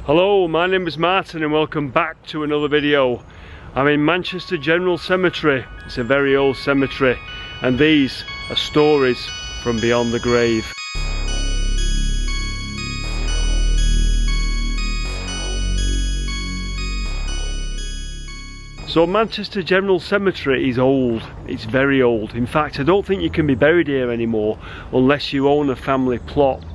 Hello, my name is Martin and welcome back to another video. I'm in Manchester General Cemetery. It's a very old cemetery and these are stories from beyond the grave. So Manchester General Cemetery is old, it's very old. In fact, I don't think you can be buried here anymore unless you own a family plot.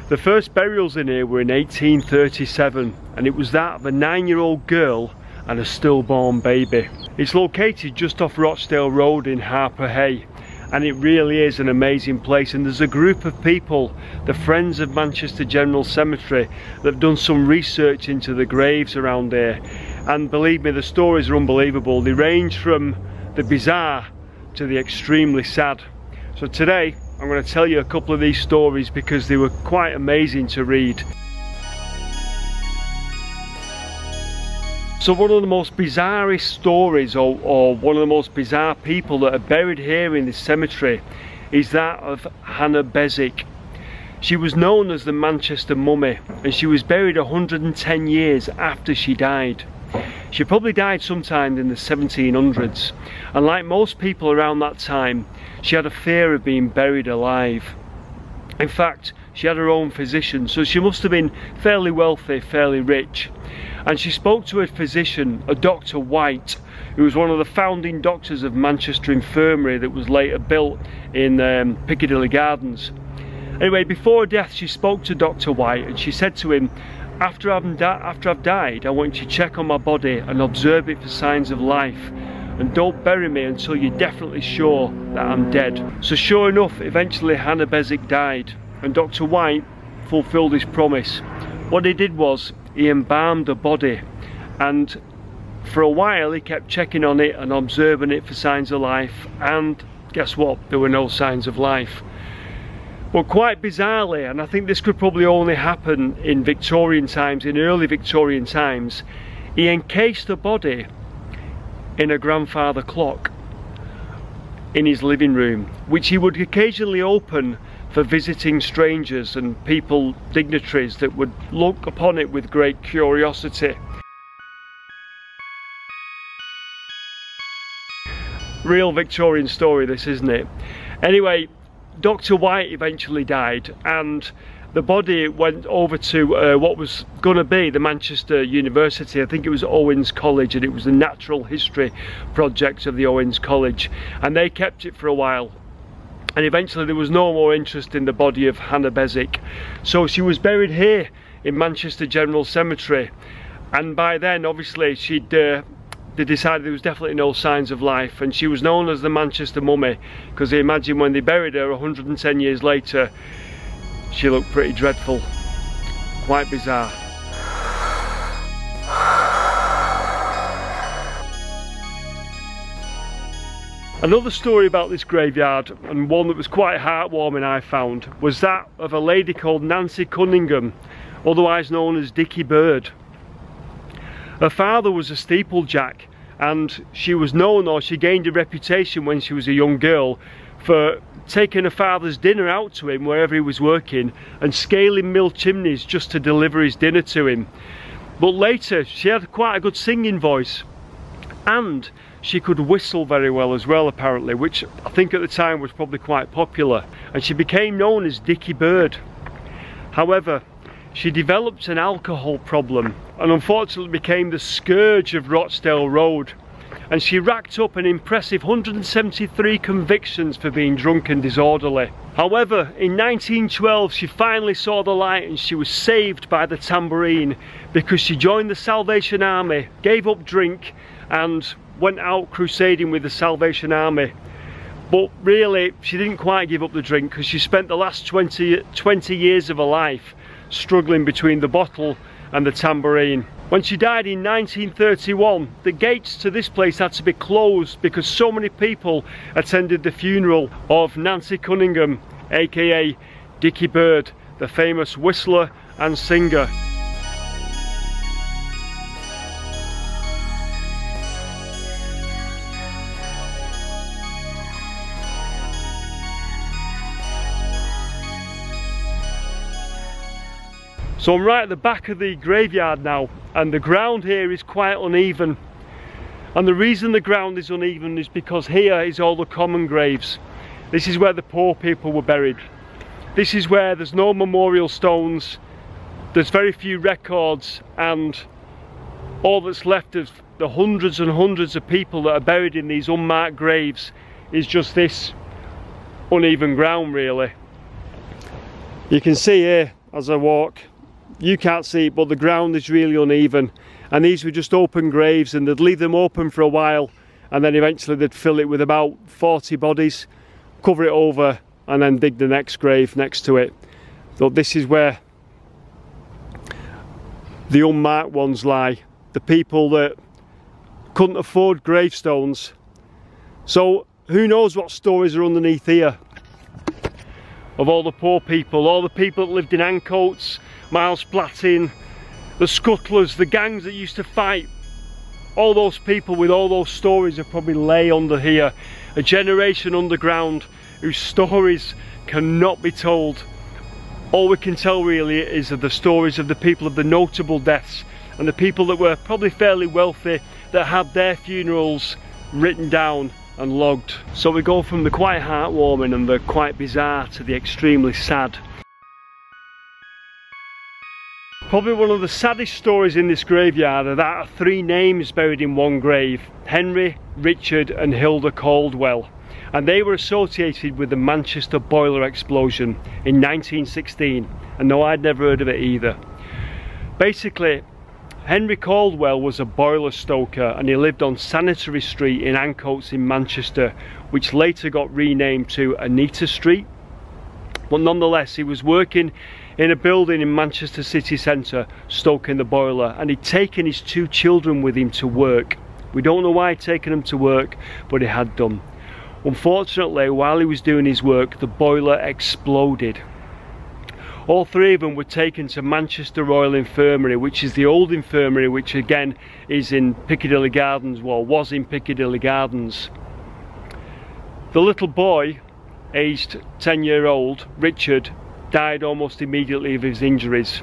The first burials in here were in 1837 and it was that of a 9-year-old girl and a stillborn baby. It's located just off Rochdale Road in Harper Hay and it really is an amazing place, and there's a group of people, the Friends of Manchester General Cemetery, that have done some research into the graves around here, and believe me, the stories are unbelievable. They range from the bizarre to the extremely sad. So today I'm going to tell you a couple of these stories because they were quite amazing to read. So one of the most bizarrest stories, or one of the most bizarre people that are buried here in this cemetery, is that of Hannah Beswick. She was known as the Manchester Mummy and she was buried 110 years after she died. She probably died sometime in the 1700s, and like most people around that time, she had a fear of being buried alive. In fact, she had her own physician, so she must have been fairly wealthy, fairly rich. And she spoke to her physician, a Dr. White, who was one of the founding doctors of Manchester Infirmary that was later built in Piccadilly Gardens. Anyway, before her death, she spoke to Dr. White and she said to him, after I've died, I want you to check on my body and observe it for signs of life, and don't bury me until you're definitely sure that I'm dead. So sure enough, eventually Hannah Beswick died and Dr. White fulfilled his promise. What he did was he embalmed her body, and for a while he kept checking on it and observing it for signs of life, and guess what? There were no signs of life. But quite bizarrely, and I think this could probably only happen in Victorian times, in early Victorian times, he encased the body in a grandfather clock in his living room, which he would occasionally open for visiting strangers and people, dignitaries, that would look upon it with great curiosity. Real Victorian story this, isn't it? Anyway, Dr. White eventually died and the body went over to what was going to be the Manchester University. I think it was Owens College, and it was the natural history project of the Owens College, and they kept it for a while, and eventually there was no more interest in the body of Hannah Beswick, so she was buried here in Manchester General Cemetery. And by then obviously they decided there was definitely no signs of life, and she was known as the Manchester Mummy because they imagine when they buried her 110 years later, she looked pretty dreadful, quite bizarre. Another story about this graveyard, and one that was quite heartwarming I found, was that of a lady called Nancy Cunningham, otherwise known as Dickie Bird. Her father was a steeplejack, and she was known, or she gained a reputation when she was a young girl, for taking her father's dinner out to him wherever he was working and scaling mill chimneys just to deliver his dinner to him. But later she had quite a good singing voice, and she could whistle very well as well apparently, which I think at the time was probably quite popular, and she became known as Dickie Bird. However, she developed an alcohol problem and unfortunately became the scourge of Rochdale Road, and she racked up an impressive 173 convictions for being drunk and disorderly. However, in 1912 she finally saw the light and she was saved by the tambourine, because she joined the Salvation Army, gave up drink and went out crusading with the Salvation Army. But really she didn't quite give up the drink, because she spent the last 20 years of her life struggling between the bottle and the tambourine. When she died in 1931, the gates to this place had to be closed because so many people attended the funeral of Nancy Cunningham, aka Dickie Bird, the famous whistler and singer. So I'm right at the back of the graveyard now, and the ground here is quite uneven. And the reason the ground is uneven is because here is all the common graves. This is where the poor people were buried. This is where there's no memorial stones, there's very few records, and all that's left of the hundreds and hundreds of people that are buried in these unmarked graves is just this uneven ground, really. You can see here as I walk, you can't see it, but the ground is really uneven, and these were just open graves, and they'd leave them open for a while and then eventually they'd fill it with about 40 bodies, cover it over, and then dig the next grave next to it. So this is where the unmarked ones lie, the people that couldn't afford gravestones. So who knows what stories are underneath here of all the poor people, all the people that lived in Ancoats, Miles Platting, the scuttlers, the gangs that used to fight. All those people with all those stories are probably lay under here, a generation underground whose stories cannot be told. All we can tell really is of the stories of the people of the notable deaths, and the people that were probably fairly wealthy that had their funerals written down and logged. So we go from the quite heartwarming and the quite bizarre to the extremely sad. Probably one of the saddest stories in this graveyard are that of 3 names buried in one grave: Henry, Richard and Hilda Caldwell. And they were associated with the Manchester boiler explosion in 1916. And no, I'd never heard of it either. Basically, Henry Caldwell was a boiler stoker, and he lived on Sanitary Street in Ancoats in Manchester, which later got renamed to Anita Street. But nonetheless, he was working in a building in Manchester city centre stoking the boiler, and he'd taken his 2 children with him to work. We don't know why he'd taken them to work, but he had done. Unfortunately, while he was doing his work, the boiler exploded. All 3 of them were taken to Manchester Royal Infirmary, which is the old infirmary, which again is in Piccadilly Gardens, well, was in Piccadilly Gardens. The little boy, aged 10-year-old, Richard, died almost immediately of his injuries.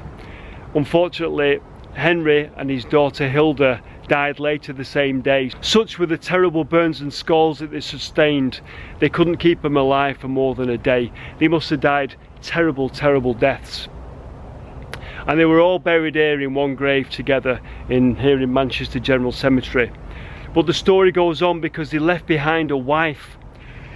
Unfortunately, Henry and his daughter Hilda died later the same day. Such were the terrible burns and scalds that they sustained, they couldn't keep them alive for more than a day. They must have died terrible, terrible deaths. And they were all buried here in one grave together here in Manchester General Cemetery. But the story goes on because they left behind a wife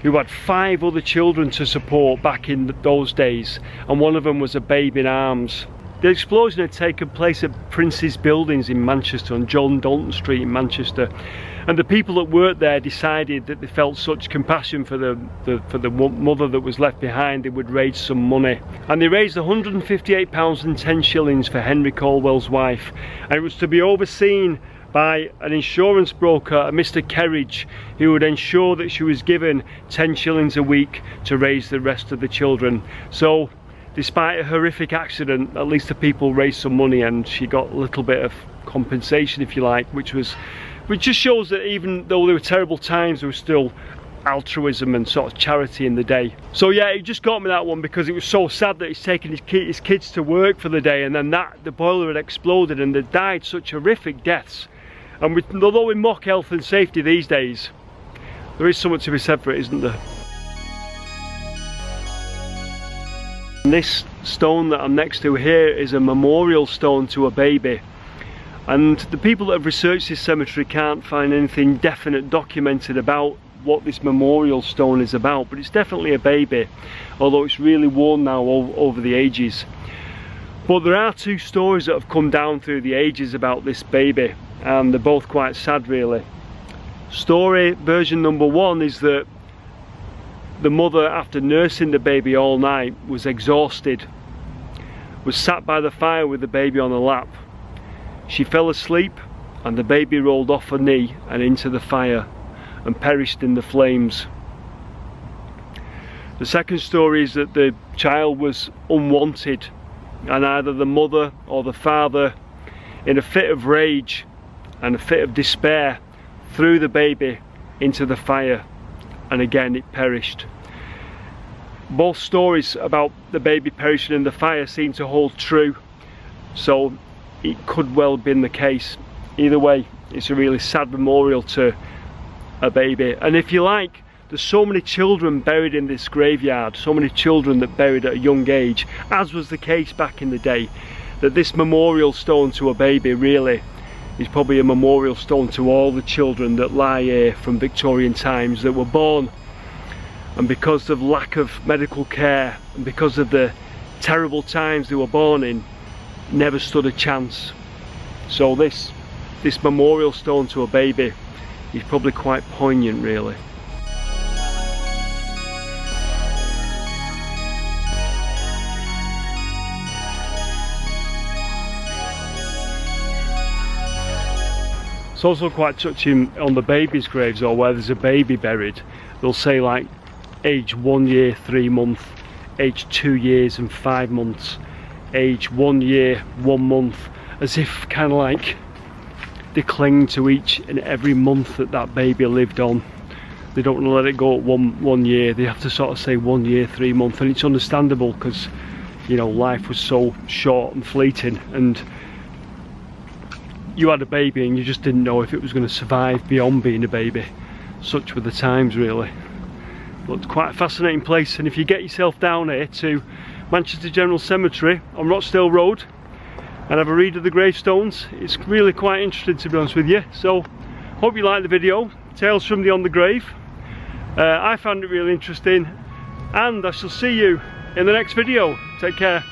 who had 5 other children to support back in those days, and one of them was a babe in arms. The explosion had taken place at Prince's Buildings in Manchester on John Dalton Street in Manchester, and the people that worked there decided that they felt such compassion for the mother that was left behind, they would raise some money. And they raised £158 and 10 shillings for Henry Caldwell's wife, and it was to be overseen by an insurance broker, a Mr. Kerridge, who would ensure that she was given 10 shillings a week to raise the rest of the children. So despite a horrific accident, at least the people raised some money, and she got a little bit of compensation, if you like, which just shows that even though there were terrible times, there was still altruism and sort of charity in the day. So yeah, it just got me, that one, because it was so sad that he's taken his kids to work for the day, and then the boiler had exploded and they died such horrific deaths. And although we mock health and safety these days, there is something to be said for it, isn't there? And this stone that I'm next to here is a memorial stone to a baby. And the people that have researched this cemetery can't find anything definite documented about what this memorial stone is about, but it's definitely a baby, although it's really worn now over the ages. But there are 2 stories that have come down through the ages about this baby, and they're both quite sad really. Story version number 1 is that the mother, after nursing the baby all night, was exhausted, was sat by the fire with the baby on her lap. She fell asleep and the baby rolled off her knee and into the fire and perished in the flames. The second story is that the child was unwanted, and either the mother or the father, in a fit of rage and a fit of despair, threw the baby into the fire, and again it perished. Both stories about the baby perishing in the fire seem to hold true. so it could well have been the case. Either way, it's a really sad memorial to a baby. And if you like, there's so many children buried in this graveyard, so many children that buried at a young age, as was the case back in the day, that this memorial stone to a baby really is probably a memorial stone to all the children that lie here from Victorian times that were born, and because of lack of medical care and because of the terrible times they were born in, never stood a chance. So this memorial stone to a baby is probably quite poignant really. It's also quite touching on the babies' graves, or where there's a baby buried. They'll say like age 1 year 3 months, age 2 years and 5 months, age 1 year 1 month, as if kind of like they cling to each and every month that that baby lived on. They don't want to let it go at one year. They have to sort of say 1 year 3 months, and it's understandable because, you know, life was so short and fleeting, and you had a baby and you just didn't know if it was going to survive beyond being a baby. Such were the times really. But it's quite a fascinating place, and if you get yourself down here to Manchester General Cemetery on Rochdale Road and have a read of the gravestones, it's really quite interesting, to be honest with you. So hope you like the video, Tales from Beyond the Grave. I found it really interesting, and I shall see you in the next video. Take care.